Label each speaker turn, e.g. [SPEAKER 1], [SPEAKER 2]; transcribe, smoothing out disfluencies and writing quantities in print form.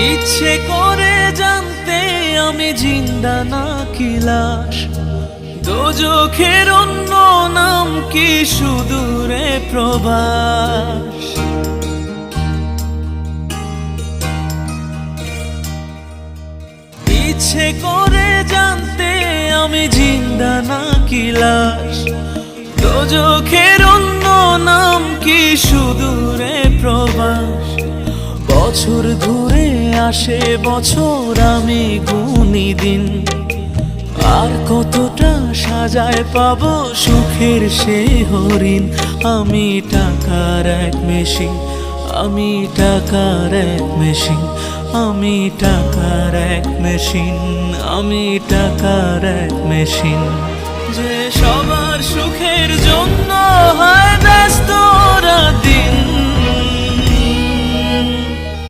[SPEAKER 1] ইচ্ছে করে জানতে আমি জিন্দা নাকি লাশ, দোজখের অন্য নাম কি সুদূরে প্রবাস। ইচ্ছে করে জানতে আমি জিন্দা নাকি লাশ, দোজখের অন্য নাম কি সুদূরে প্রবাস। বছর ঘুরে আসে বছর, আমি গুনি দিন, আর কতটা সাজায় পাবো সুখের সে হরিণ। আমি টাকার এক মেশিন, আমি টাকার এক মেশিন, আমি টাকার এক মেশিন, আমি টাকার এক মেশিন। যে সবার সুখের জন্য হয় ব্যস্ত রাত।